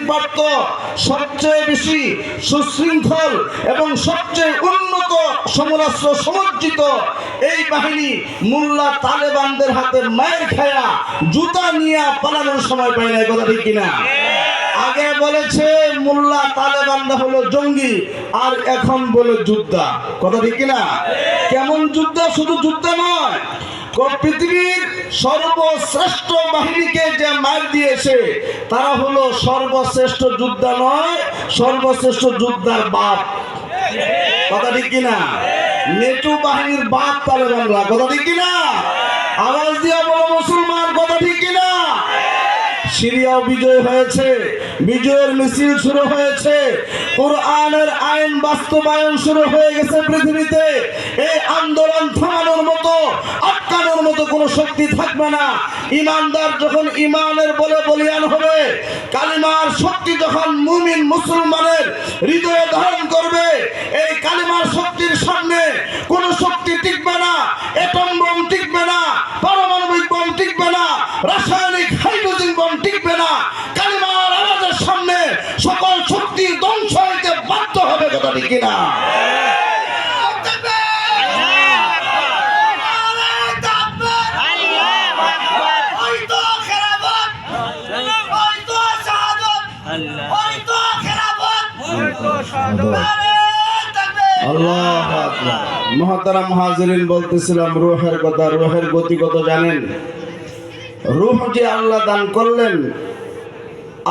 প্রাপ্ত, সবচেয়ে বেশি সুশৃঙ্খল এবং সবচেয়ে উন্নত সমরাস্ত্র সমর্জিত এই বাহিনী মোল্লা তালেবানদের হাতে মায়ের খায়া জুতা নিয়ে পালানোর সময় পায় না। কথা ঠিক কিনা? আগে বলেছে মোল্লা তালেবানরা হলো জঙ্গি, আর এখন বলে যোদ্ধা। কথা ঠিক কিনা? কেমন যোদ্ধা? শুধু যোদ্ধা নয়, পৃথিবীর সর্বশ্রেষ্ঠ বাহিনীকে যে মার দিয়েছে তারা হলো সর্বশ্রেষ্ঠ যোদ্ধা নয়, সর্বশ্রেষ্ঠ যোদ্ধার বাপ। কথা ঠিক কিনা? নেটো বাহিনীর বাপ তালেবানরা। কথা ঠিক কিনা? আওয়াজ দিয়া বলো মুসলমান। কথা ঠিক কিনা? সিরিয়াও বিজয় হয়েছে, বিজয়ের মিছিল শুরু হয়েছে, কোরআনের আইন বাস্তবায়ন শুরু হয়ে গেছে পৃথিবীতে। এই আন্দোলন থামানোর মতো, আটকানোর মতো কোনো শক্তি থাকবে না। ইমানদার যখন ইমানের বলে বলিয়ান হবে, কালিমার শক্তি যখন মুমিন মুসলমানের হৃদয়ে ধারণ করবে, এই কালিমার শক্তির সামনে কোনো শক্তি টিকবে না। এটম বোম টিকবে না, পারমাণবিক বোম টিকবে না, রাসায়নিক হাইড্রোজেন বোম টিকবে না। কালিমার আওয়াজের সামনে সকল শক্তি ধ্বংস হইতে বাধ্য হবে। কথা ঠিক কিনা? আল্লাহু আকবার। মুহতারাম হাজিরিন, বলতেছিলাম রূহের কথা। রূহের গতি কত জানেন? রূহ যে আল্লাহ দান করলেন,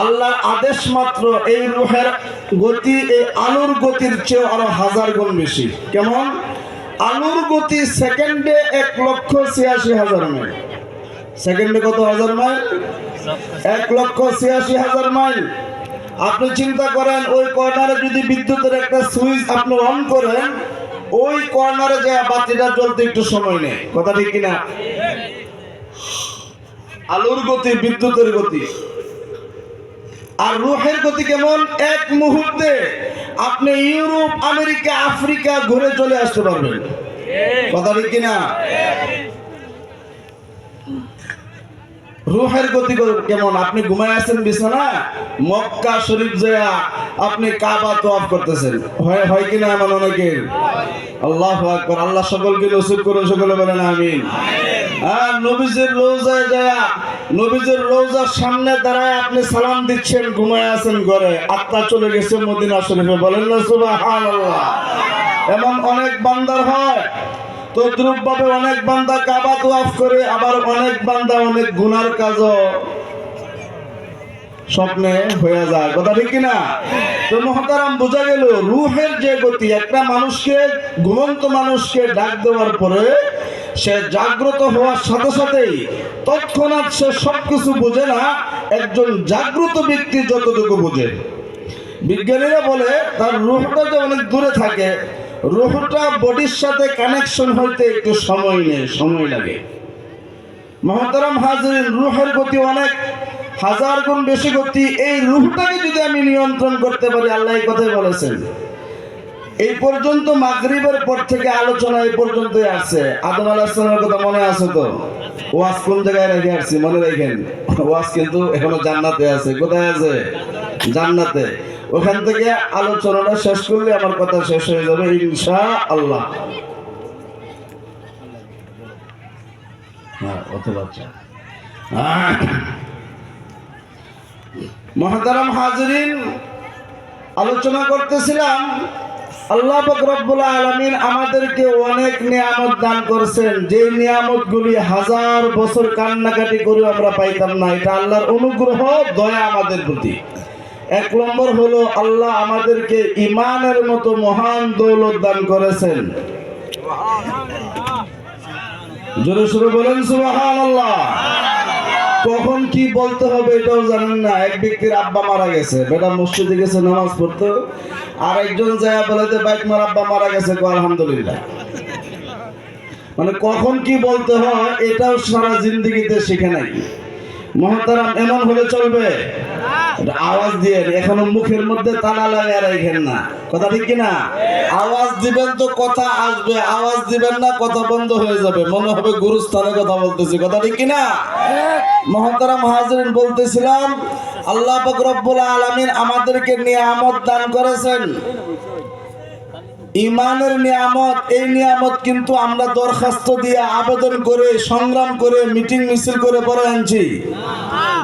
আল্লাহর আদেশ মাত্র এই রূহের গতি এই আলোর গতির চেয়ে আরো 1000 গুণ বেশি। কেমন? আলোর গতি সেকেন্ডে 1,86,000 মাইল। সেকেন্ডে কত হাজার মাইল? 1,86,000 মাইল। আপনি চিন্তা করেন, ওই কর্নারে যদি বিদ্যুতের একটা সুইচ আপনি অন করেন, ওই কর্নারে যে বাতিটা জ্বলতে একটু সময় নেই। কথা ঠিক কিনা? আলোর গতি, বিদ্যুতের গতি। আর রূহের গতি কেমন? এক মুহূর্তে আপনি ইউরোপ, আমেরিকা, আফ্রিকা ঘুরে চলে আসতে পারবেন। কথা ঠিক কিনা? রূহের গতি কেমন? আপনি ঘুমায় আছেন বিছানা, মক্কা শরীফ যায় আপনি কাবা তওয়াফ করতেছেন। হয় কিনা? এমন অনেকের। আল্লাহু আকবার। আল্লাহ সকলকে নসিব করুন, সকলে বলেন আমিন। আর নবীজির রওজায় যায়, নবীজির রওজার সামনে দাঁড়ায় আপনি সালাম দিচ্ছেন, ঘুমায় আছেন ঘরে, আত্মা চলে গেছে মদিনা শরীফে। বলেন না সুবহানাল্লাহ। এমন অনেক বান্দার হয়। তদ্রুপ ভাবে অনেক বান্দা কাবা তওয়াফ করে, আবার অনেক বান্দা অনেক গুনার কাজও স্বপ্নে হয়ে যায়। কথা ঠিক কিনা? তো মুহতারাম, বোঝা গেল রূহের যে গতি, একটা মানুষকে, ঘুমন্ত মানুষকে ডাক দেওয়ার পরে সে জাগ্রত হওয়ার সাথে সাথেই তৎক্ষণাৎ সে সবকিছু বোঝে না, একজন জাগ্রত ব্যক্তি যতটুকু বোঝে। বিজ্ঞানীরা বলে তার রূহটা যে অনেক দূরে থাকে, রূহটা বডির সাথে কানেকশন হইতে একটু সময় নেয়, সময় লাগে। মুহতারাম হাজিরিন, রূহের গতি অনেক 1000 গুণ বেশি গতি। এই রূহটাকে যদি আমি নিয়ন্ত্রণ করতে পারি, আল্লাহ এই কথাই বলেছেন। এই পর্যন্ত মাগরিবের পর থেকে আলোচনা এই পর্যন্তই আছে। আদম আলাইহিস সালামের কথা মনে আছে তো? ওয়াজ কোন জায়গায় রেখে আসছি মনে রাখেন। ওয়াজ কিন্তু এখনো জান্নাতে আছে। কোথায় আছে? জান্নাতে। ওখান থেকে আলোচনাটা শেষ করলে আমার কথা শেষ হয়ে যাবে ইনশাআল্লাহ। মুহতারাম হাজিরিন, আলোচনা করতেছিলাম আল্লাহ পাক রব্বুল আলামিন আমাদেরকে অনেক নিয়ামত দান করেছেন, যে নিয়ামতগুলি 1000 বছর কান্নাকাটি করে আমরা পাইতাম না। এটা আল্লাহর অনুগ্রহ, দয়া আমাদের প্রতি। 1 নম্বর হলো আল্লাহ আমাদেরকে ঈমানের মতো মহান দৌলত দান করেছেন। জোরে সোরে বলেন সুবহানাল্লাহ। কখন কি বলতে হবে এটাও জানেন না। এক ব্যক্তির আব্বা মারা গেছে, বেটা মসজিদে গেছে নামাজ পড়তে, আর একজন যায় বলে যে বাইক মার আব্বা মারা গেছে, আলহামদুলিল্লাহ। মানে কখন কি বলতে হয় এটাও সারা জিন্দেগিতে শিখে নাই। মুহতারাম, এমন হলে চলবে? আওয়াজ দিয়ে, এখনো মুখের মধ্যে তালা লাগিয়ে রাখেন না। কথা ঠিক কিনা? আওয়াজ দিবেন তো কথা আসবে, আওয়াজ দিবেন না কথা বন্ধ হয়ে যাবে, মনে হবে গুরুস্থানে কথা বলতেছি। কথা ঠিক কিনা? মুহতারাম হাজিরিন, বলতেছিলাম আল্লাহ পাক রব্বুল আলামিন আমাদেরকে নিয়ামত দান করেছেন, ইমানের নিয়ামত। এই নিয়ামত কিন্তু আমরা দরখাস্ত দিয়ে, আবেদন করে, সংগ্রাম করে, মিটিং মিছিল করে পরে আনছি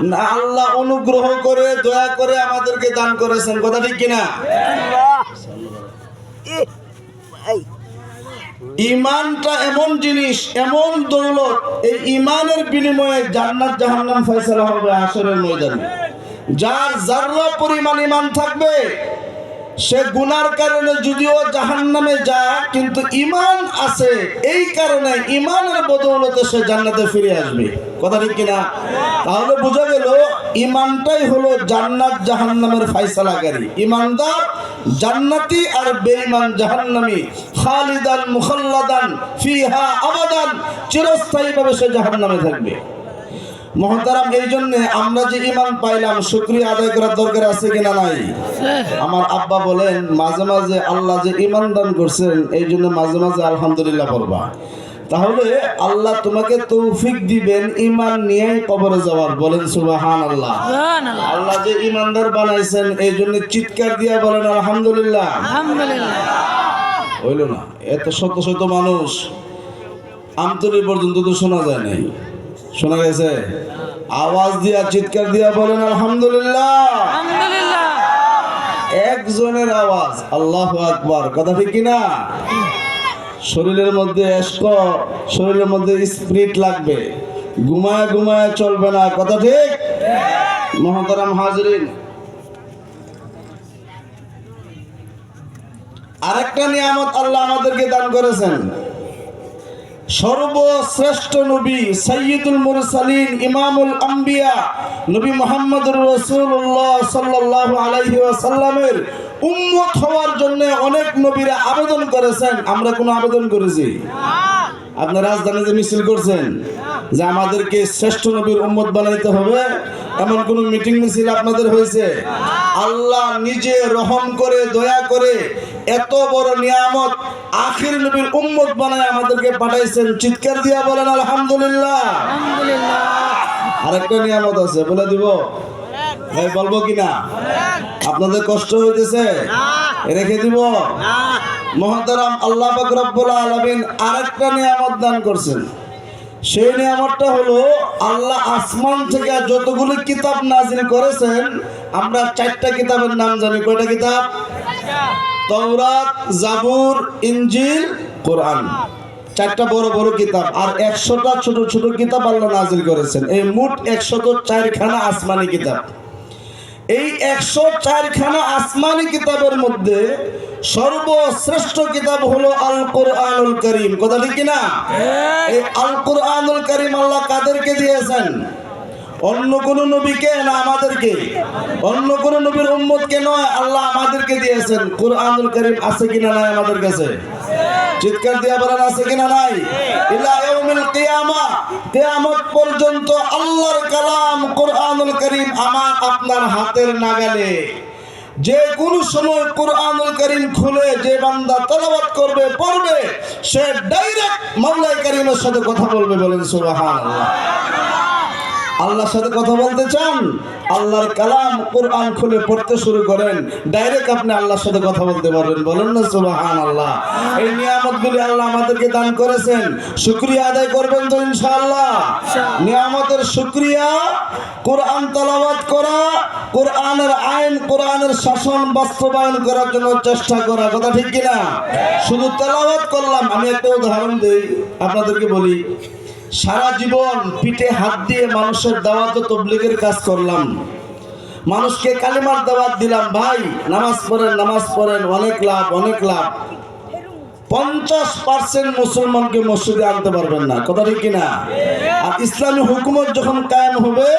না, আল্লাহ অনুগ্রহ করে, দয়া করে আমাদেরকে দান করেছেন। কথা ঠিক কিনা? ইমানটা এমন জিনিস, এমন দৌলত, এই ইমানের বিনিময়ে জান্নাত জাহান্নাম ফয়সালা হবে হাশরের ময়দানে। যার যারা পরিমাণ ইমান থাকবে সে গুনার কারণে যদিও জাহান্নামে যায়, কিন্তু ইমান আছে, এই কারণে ইমানের বদৌলতে সে জান্নাতে ফিরে আসবে। কথা ঠিক কিনা? তাহলে বোঝা গেল ইমানটাই হলো জান্নাত জাহান্নামের ফয়সালাকারী। ইমানদার জান্নাতি আর বেঈমান জাহান্নামী, খালিদান মুখাল্লাদান ফিহা আবাদান, চিরস্থায়ীভাবে সে জাহান্নামে থাকবে। মহতারাম, এই জন্য আমরা যে ইমান পাইলাম শুকরিয়া আদায় করার দরকার আছে কিনা নাই? আমার আব্বা বলেন মাঝে মাঝে আল্লাহ যে ইমান দান করছেন এই জন্য মাঝে মাঝে আলহামদুলিল্লাহ বলবা। তাহলে আল্লাহ তোমাকে তৌফিক দিবেন ইমান নিয়েই কবরে যাওয়ার। বলেন সুবহানাল্লাহ। আল্লাহ যে ইমানদার বানাইছেন এই জন্য চিৎকার দিয়া বলেন আলহামদুলিল্লাহ। হইল না? এত শত শত মানুষ, আমতলী পর্যন্ত তো শোনা যায় নাই, শোনা গেছে? আওয়াজ দিয়া চিৎকার দিয়া বলেন আলহামদুলিল্লাহ। একজনের আওয়াজ, আল্লাহু আকবার। কথা ঠিক কিনা? শরীরের মধ্যে এশক, শরীরের মধ্যে স্পিরিট লাগবে, ঘুমায় ঘুমায় চলবে না। কথা ঠিক? মুহতারাম হাজরিন, আরেকটা নিয়ামত আল্লাহ আমাদেরকে দান করেছেন। সর্বশ্রেষ্ঠ নবী সাইয়্যিদুল মুরসালিন ইমামুল আম্বিয়া নবী মুহাম্মদুর রাসূলুল্লাহ সাল্লাল্লাহু আলাইহি ওয়াসাল্লামের উম্মত হওয়ার জন্য অনেক নবীরা আবেদন করেছেন। আমরা কোনো আবেদন করেছি? আপনারা রাজধানীতে মিছিল করছেন যে আমাদেরকে শ্রেষ্ঠ নবীর উম্মত বানাইতে হবে, এমন কোন মিটিং মিছিল আপনাদের হয়েছে? আল্লাহ নিজে রহম করে, দয়া করে এত বড় নিয়ামত আখির নবীর উম্মত বানায় আমাদেরকে পাঠাইছেন। চিৎকার দিয়া বলেন আলহামদুলিল্লাহ। আরেকটা নিয়ামত আছে, বলে দিব ভাই? বলবো কিনা? আপনাদের কষ্ট হইতেছে? রেখে দিব? মুহতারাম, আল্লাহ পাক রব্বুল আলামিন আরেকটা নিয়ামত দান করছেন। সেই নিয়ামতটা হলো আল্লাহ আসমান থেকে যতগুলো কিতাব নাজিল করেছেন, আমরা 4টা কিতাবের নাম জানি। কয়টা কিতাব? তাওরাত, জাবুর, ইনজিল, কোরআন। 4টা বড় বড় কিতাব, আর 100টা ছোট ছোট কিতাব আল্লাহ নাজিল করেছেন। এই মোট 104খানা আসমানি কিতাব। এই 104খানা আসমানি কিতাবের মধ্যে সর্বশ্রেষ্ঠ কিতাব হলো আল কোরআনুল কারীম। কথা ঠিক কিনা? এই আল কোরআনুল কারীম আল্লাহ কাদেরকে দিয়েছেন? অন্য কোন নবীকে না আমাদেরকে? অন্য কোন নবীর উম্মতকে নয়, আল্লাহ আমাদেরকে দিয়েছেন। কোরআনুল কারীম আছে কিনা নাই আমাদের কাছে? চিৎকার দিয়া বলেন আছে কিনা নাই? ইলা ইয়াউমিল কিয়ামা, কিয়ামত পর্যন্ত আল্লাহর কালাম কোরআনুল কারীম আমার আপনার হাতের নাগালে। যে কোন সময় কোরআনুল কারীম খুলে যে বান্দা তেলাওয়াত করবে, পড়বে, সে ডাইরেক্ট মাওলাই কারীমের সাথে কথা বলবে। বলেন সুবহানাল্লাহ। আল্লাহর সাথে কথা বলতে চান? আল্লাহর কালাম কোরআন খুলে পড়তে শুরু করেন, ডাইরেক্ট আপনি আল্লাহর সাথে কথা বলতে পারবেন। বলেন না সুবহানাল্লাহ। এই নিয়ামতগুলি আল্লাহ আমাদেরকে দান করেছেন, শুকরিয়া আদায় করবেন তো ইনশাআল্লাহ। নিয়ামতের শুকরিয়া কোরআন তেলাওয়াত করা, কোরআনের আইন, কোরআনের শাসন বাস্তবায়ন করার জন্য চেষ্টা করা। কথা ঠিক কিনা? শুধু তেলাওয়াত করলাম। আমি একটা উদাহরণ দেই, আপনাদেরকে বলি। সারা জীবন পিঠে হাত দিয়ে মানুষের দাওয়াত ও তাবলীগের কাজ করলাম, মানুষকে কালিমার দাওয়াত দিলাম। ভাই নামাজ পড়েন, নামাজ পড়েন, অনেক লাভ, অনেক লাভ। 50% মুসলমানকে মসজিদে আনতে পারবেন না। কথা ঠিক কিনা? আর ইসলামী হুকুমত যখন কায়েম হবে,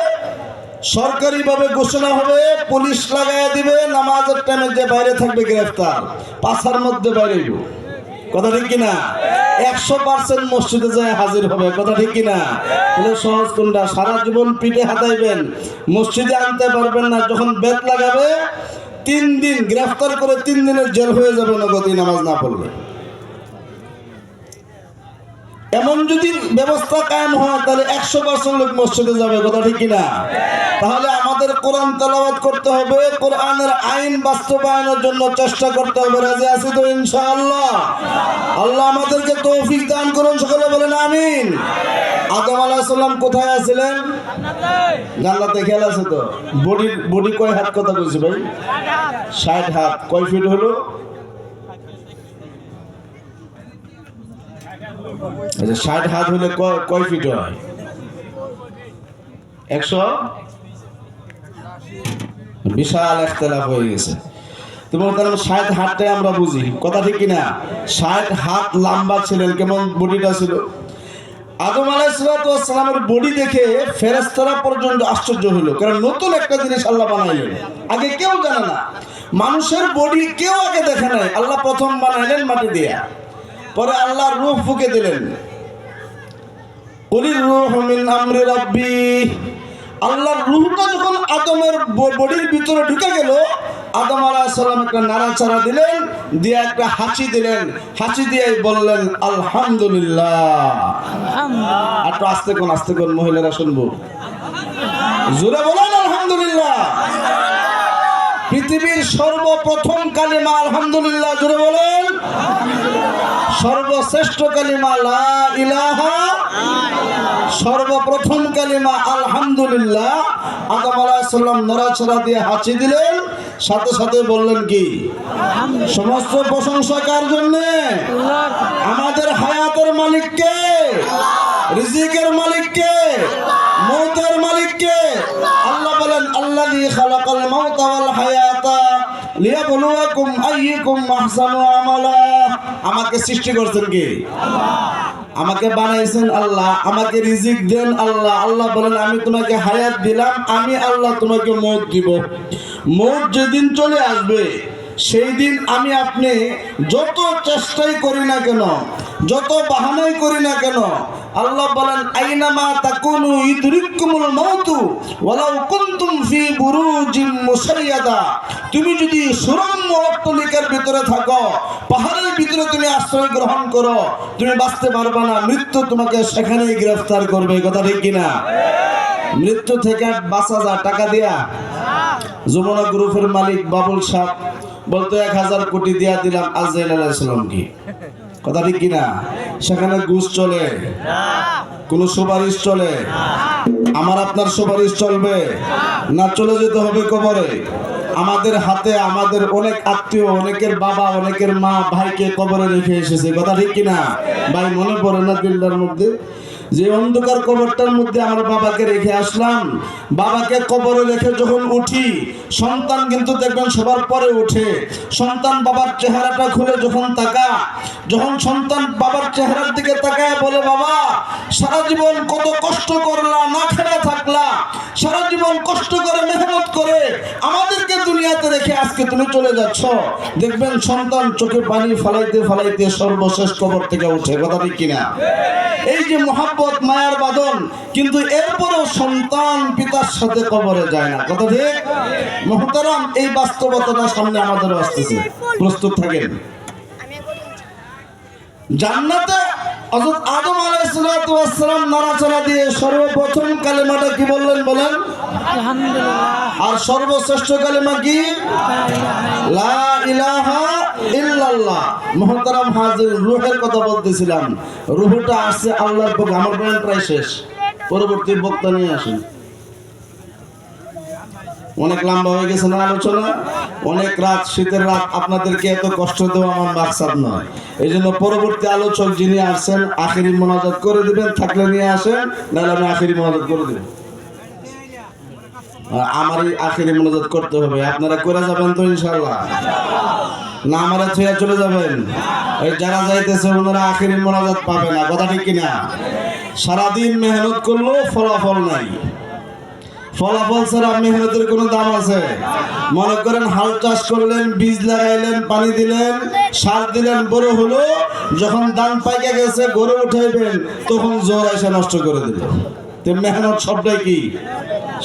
সরকারিভাবে ঘোষণা হবে, পুলিশ লাগাইয়া দিবে, নামাজের টাইমে যে বাইরে থাকবে গ্রেফতার, পাছার মধ্যে বাইরে। কথা ঠিক কিনা? 100% মসজিদে যায় হাজির হবে। কথা ঠিক কিনা? তাহলে সহজ কোনটা? সারা জীবন পিঠে হাতাইবেন, মসজিদে আনতে পারবেন না। যখন বেত লাগাবে 3 দিন গ্রেফতার করে 3 দিনের জেল হয়ে যাবে নগদ নামাজ না পড়লে। এমন যদি ব্যবস্থা কায়েম হয় তাহলে 100% লোক মসজিদে যাবে, কথা ঠিক কিনা? তাহলে আমাদের কোরআন তেলাওয়াত করতে হবে, কোরআনের আইন বাস্তবায়নের জন্য চেষ্টা করতে হবে। রাজি আছি তো ইনশাআল্লাহ? আল্লাহ আমাদেরকে তৌফিক দান করুন, সকলে বলেন আমিন। আদম আলাইহিস সালাম কোথায় আছিলেন? জান্নাতে। খেয়াল আছে তো? বডি কয় হাত কথা কইছে ভাই? 60 হাত। কয় ফিট হলো? আচ্ছা, 60 হাত হলে কয় ফিট হয়? 100। বিশাল ইখতিলাফ হয়ে গেছে। তুমি বলতে 60 হাতটাই আমরা বুঝি, কথা ঠিক কিনা? 60 হাত লম্বা ছিলেন, কেমন বডিটা ছিল? আদম আলাইহিস সালামের বডি দেখে ফেরেশতারা পর্যন্ত আশ্চর্য হলো, কারণ নতুন একটা জিনিস আল্লাহ বানাইলেন, আগে কেউ জানে না। মানুষের বডি কেউ আগে দেখে নাই, আল্লাহ প্রথম বানাইলেন মাটি দিয়ে। পরে আল্লাহ রূহ ফুঁকে দিলেন, কুলির রূহু মিন আমরি রাব্বি। আল্লাহর রূহটা যখন আদমের বডির ভিতরে ঢুকে গেল, আদম আলাইহিস সালাম একটা নাড়াচাড়া দিলেন, দিয়ে একটা হাঁচি দিলেন, হাঁচি দিয়ে বললেন আলহামদুলিল্লাহ। একটু আস্তে কোন মহিলারা শুনবো, জোরে বলেন আলহামদুলিল্লাহ। পৃথিবীর সর্বপ্রথম কালিমা আলহামদুলিল্লাহ, জোরে বলেন। সর্বশ্রেষ্ঠ কালিমা লা ইলাহা, সর্বপ্রথম কালিমা আলহামদুলিল্লাহ। আদম আলাইহিস সালাম নড়াচড়া দিয়ে হাঁচি দিলেন, সাথে সাথে বললেন কি? সমস্ত প্রশংসা কার জন্য? আমাদের হায়াতের মালিককে, রিজিকের মালিককে, মৌতের মালিককে। আল্লাহ বলেন আল্লাযী খালাকাল মাউতা ওয়াল হায়াতা লিয়াবলুয়াকুম আইয়ুকুম আহসানু আমালা। আমাকে সৃষ্টি করছেন কে? আমাকে বানাইছেন আল্লাহ, আমাকে রিজিক দেন আল্লাহ। আল্লাহ বলেন আমি তোমাকে হায়াত দিলাম, আমি আল্লাহ তোমাকে মৌত দিব। মৌত যেদিন চলে আসবে সেই দিন আমি আপনি যত চেষ্টাই করি না কেন, যত বাহানাই করি না কেন, আল্লাহ বলেন আইনামা তাকুনু ইদরিকুমুল মাউতু ওয়ালাউ কুনতুম ফি বুরুজিম মুশাইয়াদা। তুমি যদি সুরম্য অট্টালিকার ভিতরে থাকো, পাহাড়ের ভিতরে তুমি আশ্রয় গ্রহণ করো, তুমি বাঁচতে পারবে না, মৃত্যু তোমাকে সেখানেই গ্রেফতার করবে, কথা ঠিক কিনা? মৃত্যু থেকে বাঁচা যায় টাকা দিয়া? যমুনা গ্রুপের মালিক বাবুল সাহেব বলতো 1000 কোটি দিয়া দিলাম আজরাইল আলাইহিস সালামকে, কথা ঠিক কিনা? সেখানে ঘুষ চলে? কোন সুপারিশ চলে? আমার আপনার সুপারিশ চলবে না? চলে যেতে হবে কবরে। আমাদের হাতে আমাদের অনেক আত্মীয়, অনেকের বাবা, অনেকের মা, ভাইকে কবরে রেখে এসেছে, কথা ঠিক কিনা? ভাই মনে পড়ে না দিলটার মধ্যে যে অন্ধকার কবরটার মধ্যে আমার বাবাকে রেখে আসলাম। বাবাকে কবরে রেখে যখন উঠি, সন্তান কিন্তু দেখবেন সবার পরে উঠে। সন্তান বাবার চেহারাটা খুলে যখন তাকায়, যখন সন্তান বাবার চেহারার দিকে তাকায় বলে বাবা সারা জীবন কত কষ্ট করলা, না খেয়ে থাকলা, সারা জীবন কষ্ট করে মেহনত করে আমাদেরকে দুনিয়াতে রেখে আজকে তুমি চলে যাচ্ছ, দেখবেন সন্তান চোখে পানি ফালাইতে ফালাইতে সর্বশেষ কবর থেকে উঠে, কথা ঠিক কিনা? এই যে মহব্বত, মায়ার বাঁধন, কিন্তু এরপরেও সন্তান পিতার সাথে কবরে যায় না, কথা ঠিক? মুহতারাম, এই বাস্তবতাটা সামনে আমাদেরও আসতেছে, প্রস্তুত থাকেন। জান্নাতে হযরত আদম আলাইহিস সালাম নাড়াচাড়া দিয়ে সর্বপ্রথম কালেমাটা কি বললেন বলেন? আলহামদুলিল্লাহ। আর সর্বশ্রেষ্ঠ কালেমা কি? লা ইলাহা ইল্লাল্লাহ। মুহতারাম হাজির, রূহের কথা বলতেছিলাম, রূহটা আসছে আল্লাহর পক্ষ। আমার বয়ান প্রায় শেষ, পরবর্তী বক্তা নিয়ে আসেন। অনেক লম্বা হয়ে গেছে না আলোচনা, অনেক রাত, শীতের রাত, আপনাদেরকে এত কষ্ট দেওয়া আমার মাকসাদ নয়। এই জন্য পরবর্তী আলোচক যিনি আসছেন আখিরি মোনাজাত করে দিবেন, থাকলে নিয়ে আসেন, নাহলে আমি আখিরি মোনাজাত করে দেব। আমারই আখিরি মোনাজাত করতে হবে, আপনারা করে যাবেন তো ইনশাআল্লাহ? না আমারা ছুঁয়ে চলে যাবেন? ওই যারা যাইতেছে ওনারা আখিরি মোনাজাত পাবে না, কথা ঠিক কিনা? সারাদিন মেহনত করলো ফলাফল নাই। ফলাফল ছাড়া মেহনতের কোনো দাম আছে? মনে করেন হাল চাষ করলেন, বীজ লাগাইলেন, পানি দিলেন, সার দিলেন, বড় হলো, যখন ধান পাইকে গেছে গড়ে উঠাইবেন, তখন জ্বর এসে নষ্ট করে দিল। তো মেহনত সবটাই কি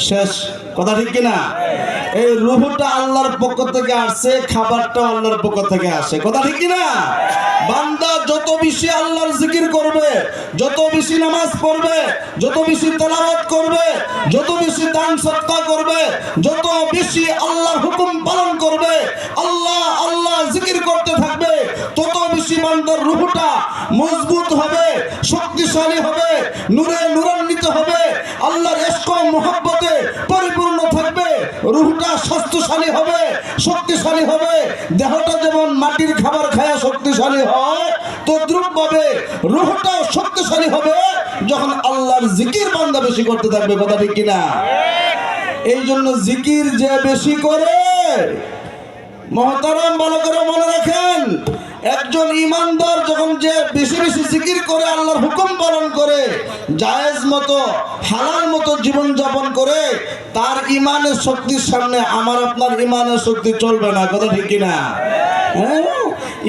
শেষ, কথা ঠিক কিনা? এই রূহটা আল্লাহর পক্ষ থেকে আসছে, খাবারটা আল্লাহর পক্ষ থেকে আসে, কথা ঠিক কি না? বান্দা যত বেশি আল্লাহর জিকির করবে, যত বেশি নামাজ পড়বে, যত বেশি তেলাওয়াত করবে, যত বেশি দান সদকা করবে, যত বেশি আল্লাহর হুকুম পালন করবে, আল্লাহ আল্লাহ জিকির করতে থাকবে, তত বেশি বান্দার রূহটা মজবুত হবে, শক্তিশালী হবে, নূরে নূরান্বিত হবে, আল্লাহর ইশক ও মুহাব্বতে পরিপূর্ণ থাকবে, রূহটা স্বাস্থ্যশালী হবে, শক্তিশালী হবে। দেহটা যেমন মাটির খাবার খায়া শক্তিশালী হয়, তদ্রূপ ভাবে রূহটাও শক্তিশালী হবে যখন আল্লাহর জিকির বান্দা বেশি করতে থাকবে, কথা ঠিক কিনা? এই জন্য জিকির যে বেশি করে, মহতারাম ভালো করে মনে রাখেন, একজন ইমানদার যখন যে বেশি বেশি জিকির করে, আল্লাহর হুকুম পালন করে, জায়েজ মতো হালাল মতো জীবন যাপন করে, তার ইমানের শক্তির সামনে আমার আপনার ইমানের শক্তি চলবে না, কথা ঠিক কিনা?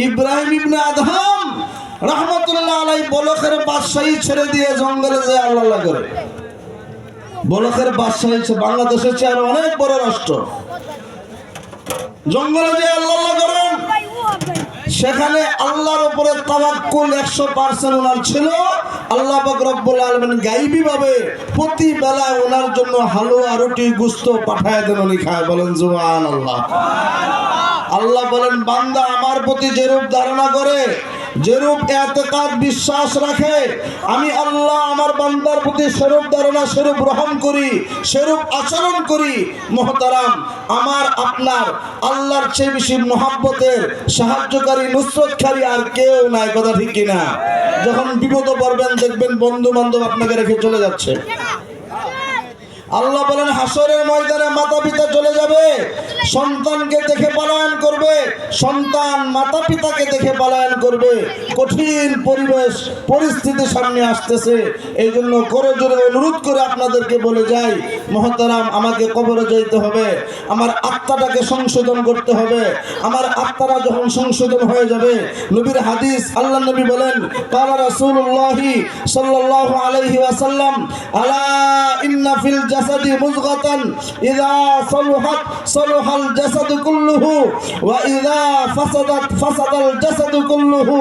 ইব্রাহিম ইবনে আদহাম রাহমাতুল্লাহ আলাইহি বলখের বাদশাহী ছেড়ে দিয়ে জঙ্গলে যায় আল্লাহ করে। বলখের বাদশাহী বাংলাদেশের চেয়ে আরো অনেক বড় রাষ্ট্র। জঙ্গলে যে আল্লাহ করেন, সেখানে আল্লাহর উপরে তাওয়াক্কুল 100% ওনার ছিল। আল্লাহ পাক রব্বুল আলামিন গায়বী ভাবে প্রতি বেলায় ওনার জন্য হালুয়া রুটি গোশত পাঠায় দেন, উনি খায়। বলেন সুবহানাল্লাহ। আল্লাহ বলেন, বান্দা আমার প্রতি যেরূপ ধারণা করে, যেরূপ ইতিকাদ বিশ্বাস রাখে, আমি আল্লাহ আমার বান্দার প্রতি সেরূপ ধারণা, সেরূপ রহম করি, সেরূপ আচরণ করি। মুহতারাম, আমার আপনার আল্লাহর চেয়ে বেশি মহব্বতের সাহায্যকারী, নুসরতকারী আর কেউ নাই, কথা ঠিক কিনা? যখন বিপদে পড়বেন দেখবেন বন্ধু বান্ধব আপনাকে রেখে চলে যাচ্ছে। আল্লাহ বলেন, হাসরের ময়দানে মাতা পিতা চলে যাবে, সন্তানকে দেখে পলায়ন করবে, সন্তান মাতা পিতাকে দেখে পলায়ন করবে। কঠিন পরিবেশ পরিস্থিতি সামনে আসতেছে। এই জন্য করে জোরে অনুরোধ করে আপনাদেরকে বলে যাই, মহতারাম, আমাকে কবরে যেতে হবে, আমার আত্মাটাকে সংশোধন করতে হবে। আমার আত্মারা যখন সংশোধন হয়ে যাবে, নবীর হাদিস, আল্লাহ নবী বলেন, কালা রাসূলুল্লাহি সাল্লাল্লাহু আলাইহি ওয়াসাল্লাম, আলা ইন্না ফিল জাসাদি মুযগাতান ইযা সালুহাত সালুহাল জাসাদু কুল্লুহু ওয়া ইযা ফাসাদাত ফাসাদাল জাসাদু কুল্লুহু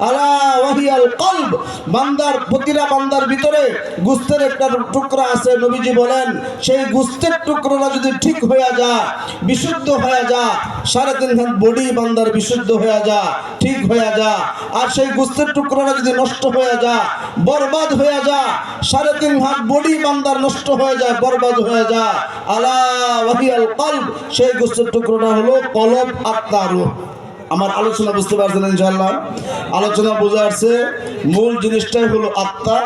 আলা ওয়াহিয়াল কলব। বান্দার, প্রতিটা বান্দার ভিতরে গোশতের একটা টুকরা আছে। নবীজি বলেন, সেই গোশতের টুকরোটা যদি ঠিক হয়ে যায়, বিশুদ্ধ হয়ে যায়, 3.5 ঘন্টা বডি বান্দার বিশুদ্ধ হয়ে যায়, ঠিক হয়ে যায়। আর সেই গোশতের টুকরোটা যদি নষ্ট হয়ে যায়, বরবাদ হয়ে যায়, 3.5 ঘন্টা বডি বান্দার নষ্ট হয়ে যায়, বরবাদ হয়ে যায়, আলা ওয়াহিয়াল কলব, সেই গোশতের টুকরোটা হলো কলব, আত্মা, রূহ। আমার আলোচনা বুঝতে পারছেন ইনশাআল্লাহ? আলোচনা বোঝা আসছে। মূল জিনিসটাই হলো আত্মা।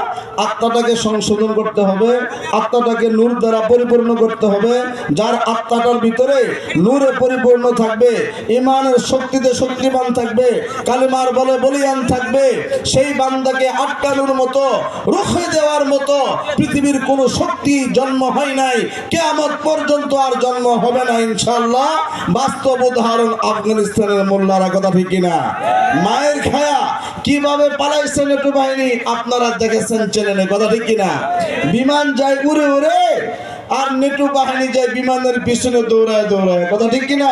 আত্মাটাকে সংশোধন করতে হবে, আত্মাটাকে নূর দ্বারা পরিপূর্ণ করতে হবে। যার আত্মাটার ভিতরে নূরে পরিপূর্ণ থাকবে, ঈমানের শক্তিতে শক্তিমান থাকবে, কালিমার বলে বলিয়ান থাকবে, সেই বান্দাকে আটকানোর মতো, রুখে দেওয়ার মতো পৃথিবীর কোনো শক্তি জন্ম হয় নাই, কিয়ামত পর্যন্ত আর জন্ম হবে না ইনশাআল্লাহ। বাস্তব উদাহরণ আফগানিস্তানের মোল্লারা, কথা ঠিক কিনা? মায়ের খায়া কিভাবে পালাইছে নেটু বাহিনী আপনারা দেখেছেন চ্যানেলে, কথা ঠিক কিনা? বিমান যায় উড়ে উড়ে, আর নেটু বাহিনী যায় বিমানের পিছনে দৌড়ায় দৌড়ায়, কথা ঠিক কিনা?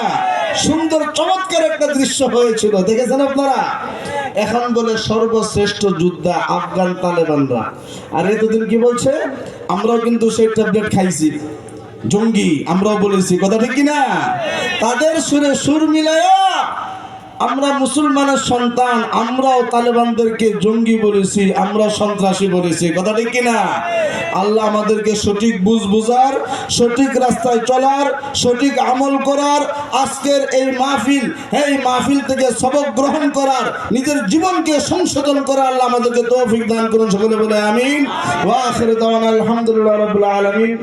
সুন্দর চমৎকার একটা দৃশ্য হয়েছিল, দেখেছেন আপনারা? এখন বলে সর্বশ্রেষ্ঠ যোদ্ধা আফগান তালেবানরা। আর এতদিন কি বলছে? আমরাও কিন্তু সেই ট্যাবলেট খাইছি, জঙ্গি আমরাও বলেছি, কথা ঠিক কিনা? তাদের সুরে সুর মিলায়া আমরা মুসলমানের সন্তান, আমরাও তালেবানদেরকে জঙ্গি বলেছি, আমরা সন্ত্রাসী বলেছি, কথা ঠিক কিনা? আল্লাহ আমাদেরকে সঠিক বুঝ বুঝার, সঠিক রাস্তায় চলার, সঠিক আমল করার, আজকের এই মাহফিল, এই মাহফিল থেকে সবক গ্রহণ করার, নিজের জীবনকে সংশোধন করার আল্লাহ আমাদেরকে তৌফিক দান করুন। সকলে বলে আমিন। ওয়া আখিরু দাওয়ানা আলহামদুলিল্লাহি রাব্বিল আলামিন।